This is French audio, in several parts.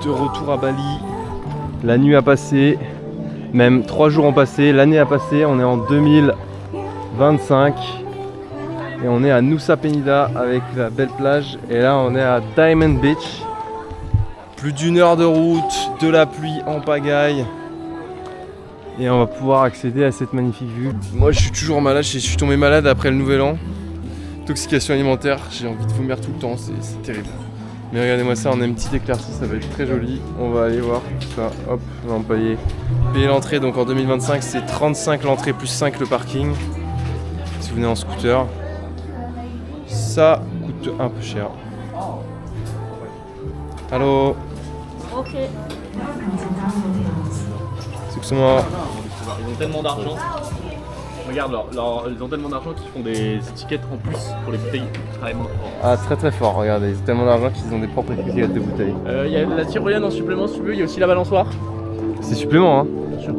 de retour à Bali. La nuit a passé, même 3 jours ont passé, l'année a passé, on est en 2025 et on est à Nusa Penida avec la belle plage et là on est à Diamond Beach. Plus d'1 heure de route, de la pluie en pagaille et on va pouvoir accéder à cette magnifique vue. Moi je suis toujours malade, je suis tombé malade après le nouvel an. Intoxication alimentaire, j'ai envie de vomir tout le temps, c'est terrible. Mais regardez-moi ça, on a une petite éclaircie, ça va être très joli. On va aller voir tout ça. Hop, on va payer l'entrée. Donc en 2025, c'est 35 l'entrée plus 5 le parking. Si vous venez en scooter, ça coûte un peu cher. Allô. Ok. Excuse-moi. Ils ont tellement d'argent. Regarde, ils ont tellement d'argent qu'ils font des étiquettes en plus pour les bouteilles. Ah, très très fort, regardez, ils ont tellement d'argent qu'ils ont des propres étiquettes de bouteilles. Il y a la tyrolienne en supplément si tu veux, il y a aussi la balançoire. C'est supplément, hein. Bien sûr.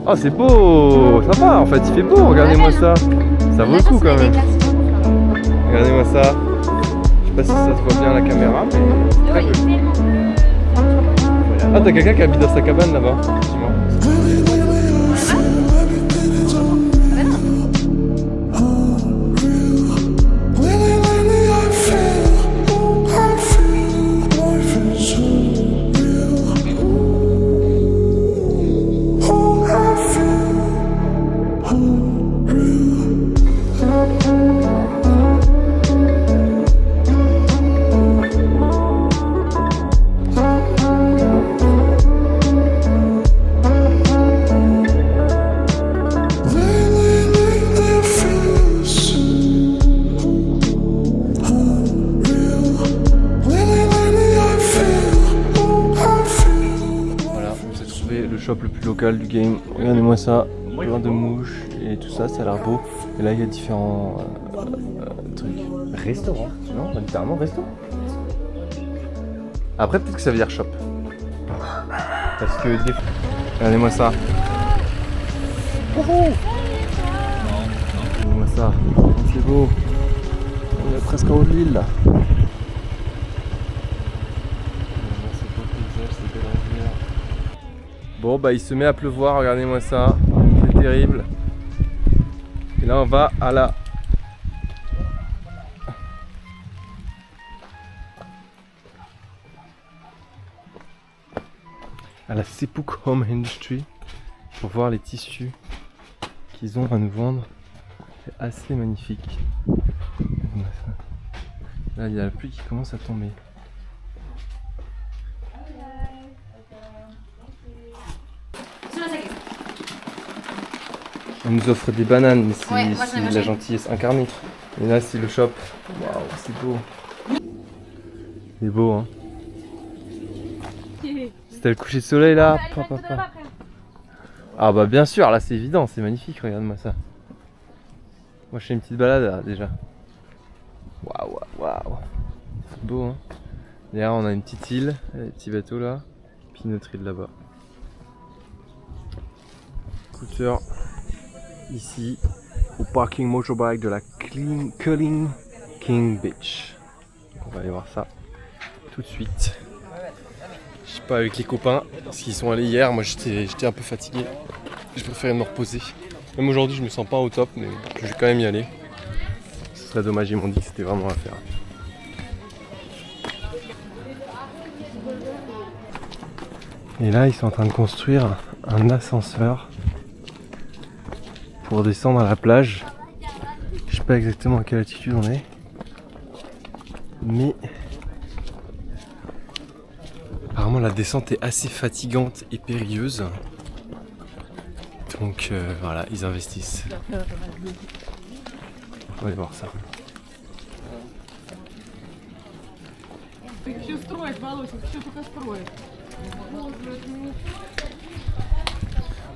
Oh, c'est beau, sympa, en fait, il fait beau, regardez-moi ça. Ça vaut le coup quand même. Regardez-moi ça. Je sais pas si ça se voit bien à la caméra, mais très joli. Ah, t'as quelqu'un qui habite dans sa cabane là-bas, effectivement. Le plus local du game, regardez-moi ça, plein de mouches et tout ça, ça a l'air beau. Et là il y a différents trucs. Restaurant, non, littéralement resto. Après peut-être que ça veut dire shop. Parce que regardez-moi ça. Regardez-moi ça, c'est beau. On est presque en haut de l'île là. Bon bah il se met à pleuvoir, regardez-moi ça, c'est terrible. Et là on va à la Sepuk Home Industry pour voir les tissus qu'ils ont à nous vendre. C'est assez magnifique. Là il y a la pluie qui commence à tomber. On nous offre des bananes, mais c'est la gentillesse incarnée. Et là c'est le shop. Waouh, c'est beau. C'est beau, hein. C'était le coucher de soleil là. Ah bah bien sûr, là c'est évident, c'est magnifique, regarde-moi ça. Moi je fais une petite balade là, déjà. Waouh, waouh. C'est beau, hein. Derrière on a une petite île, des petits bateaux là. Puis une autre île là-bas. Scooter. Ici au parking motorbike de la Culling King Beach. On va aller voir ça tout de suite. Je suis pas avec les copains parce qu'ils sont allés hier. Moi j'étais un peu fatigué. Je préférais me reposer. Même aujourd'hui je me sens pas au top, mais je vais quand même y aller. Ce serait dommage, ils m'ont dit que c'était vraiment à faire. Et là ils sont en train de construire un ascenseur pour descendre à la plage. Je sais pas exactement à quelle altitude on est, mais apparemment la descente est assez fatigante et périlleuse. Donc voilà, ils investissent. On va aller voir ça.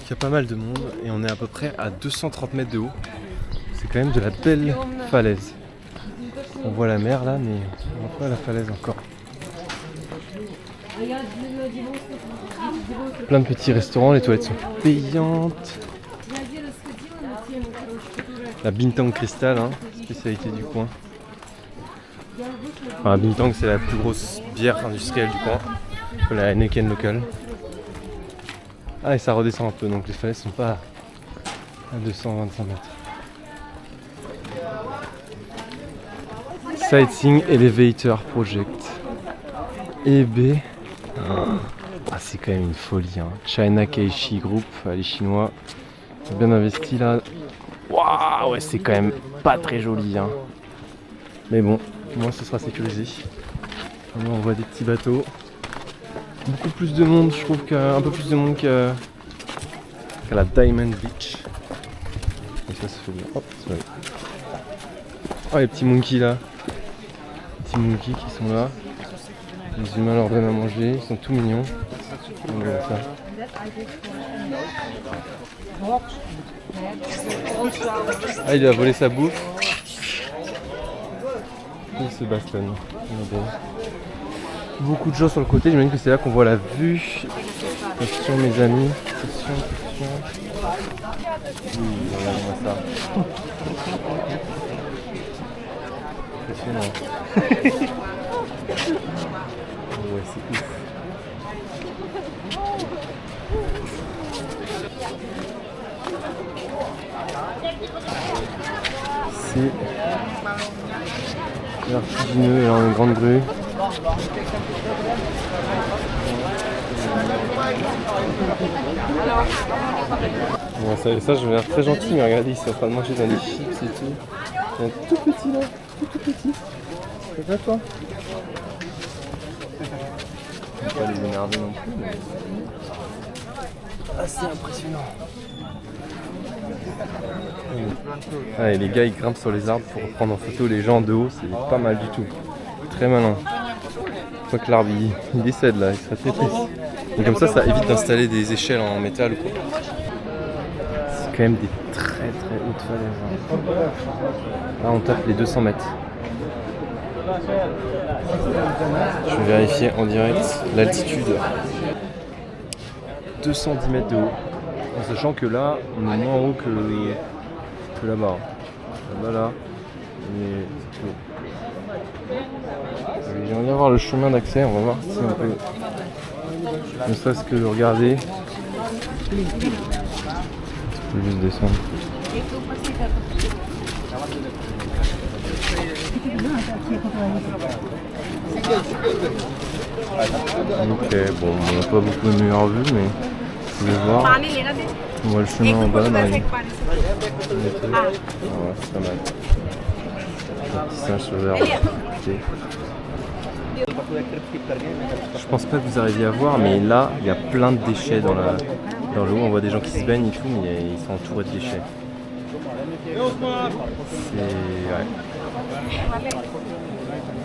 Il y a pas mal de monde et on est à peu près à 230 mètres de haut. C'est quand même de la belle falaise. On voit la mer là, mais on voit pas la falaise encore. Plein de petits restaurants, les toilettes sont payantes. La Bintang Crystal, hein, spécialité du coin. Enfin, la Bintang c'est la plus grosse bière industrielle du coin. La Heineken locale. Ah, et ça redescend un peu, donc les falaises sont pas à 225 mètres. Sightseeing Elevator Project. EB. Ah, c'est quand même une folie. Hein. China Keishi Group, les Chinois. Ils ont bien investi là. Waouh, ouais, c'est quand même pas très joli. Hein. Mais bon, au moins ce sera sécurisé. Là, on voit des petits bateaux. Beaucoup plus de monde, je trouve qu'un peu plus de monde qu'à la Diamond Beach. Et ça se fait bien. Hop, c'est vrai. Oh, les petits monkeys là. Les petits monkeys qui sont là. Les humains leur donnent à manger, ils sont tout mignons. On voit ça. Ah, il a volé sa bouffe. Il se bastonne. Beaucoup de gens sur le côté, j'imagine que c'est là qu'on voit la vue. Question mes amis. Question. Oui, regardez-moi ça. Impressionnant. Ouais, c'est ouf. C'est vertigineux, alors une grande grue. Bon, ça je vais l'air très gentil, mais regardez, ils sont en train de manger dans des chips et tout. Il y a un tout petit là, tout petit. C'est pas toi. Je vais pas les énerver non plus, mais... assez impressionnant. Ah, et les gars ils grimpent sur les arbres pour prendre en photo les gens de haut, c'est pas mal du tout. Très malin. Je crois que l'arbre il décède là, il serait très triste. Et comme ça évite d'installer des échelles en métal ou quoi. C'est quand même des très hautes falaises. Là on tape les 200 mètres. Je vais vérifier en direct l'altitude. 210 mètres de haut. En sachant que là, on est moins haut que là-bas. Là-bas, là, mais c'est tout. J'aimerais bien voir le chemin d'accès, on va voir si on peut. Ne serait-ce que regarder. Je peux juste descendre. Ok, bon, on n'a pas beaucoup de meilleure vue, mais vous pouvez voir. On voit le chemin en bas. Ouais, c'est pas mal. Un petit singe sauveur. Je pense pas que vous arriviez à voir, mais là, il y a plein de déchets dans l'eau. On voit des gens qui se baignent et tout, mais ils sont entourés de déchets.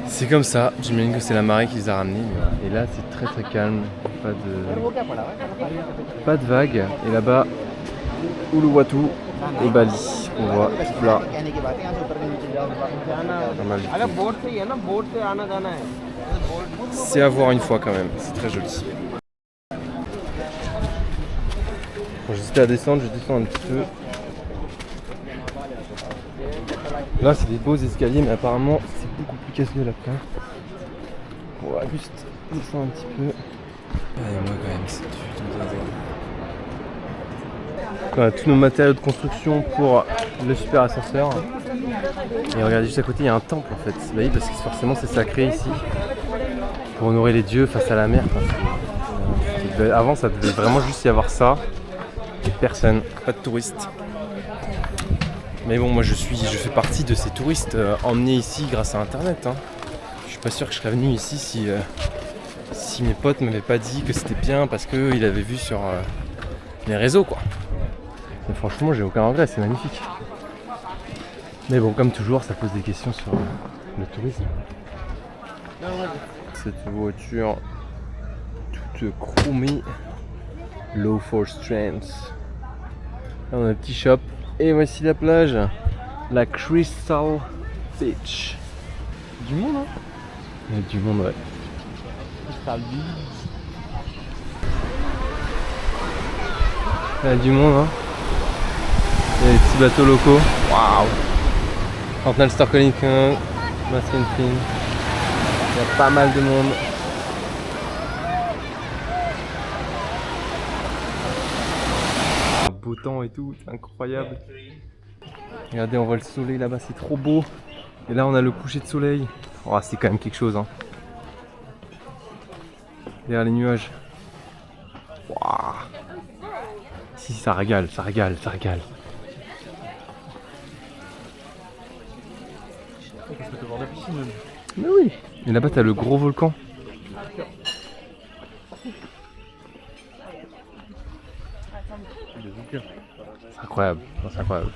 C'est comme ça, j'imagine que c'est la marée qui les a ramenés. Et là, c'est très calme, pas de vagues. Et là-bas, Uluwatu et Bali, on voit tout là. C'est à voir une fois quand même, c'est très joli. Quand j'hésitais à descendre, je descends un petit peu. Là c'est des beaux escaliers, mais apparemment c'est beaucoup plus casse-gueule après. On va juste descendre un petit peu. Allez, moi quand même, c'est on a tous nos matériaux de construction pour le super ascenseur. Et regardez juste à côté, il y a un temple en fait. Bah oui, parce que forcément c'est sacré ici. Pour honorer les dieux face à la mer. Avant ça devait vraiment juste y avoir ça. Et personne, pas de touristes. Mais bon, moi je fais partie de ces touristes emmenés ici grâce à internet. Hein. Je suis pas sûr que je serais venu ici si mes potes m'avaient pas dit que c'était bien parce qu'ils avaient vu sur les réseaux quoi. Mais franchement j'ai aucun regret, c'est magnifique. Mais bon, comme toujours, ça pose des questions sur le tourisme. Cette voiture toute chromée, low for strength. Là on a un petit shop. Et voici la plage, la Crystal Beach. Du monde hein. Il y a du monde, ouais. Il y a du monde hein. Il y a des petits bateaux locaux. Waouh. Continental Star Calling, Maskin Fin. Il y a pas mal de monde. beau temps et tout, c'est incroyable. Regardez, on voit le soleil là-bas, c'est trop beau. Et là, on a le coucher de soleil. Oh, c'est quand même quelque chose, hein. Derrière les nuages. Waouh. Si, ça régale, ça régale, ça régale. Mais oui. Et là-bas, t'as le gros volcan. C'est incroyable, c'est incroyable.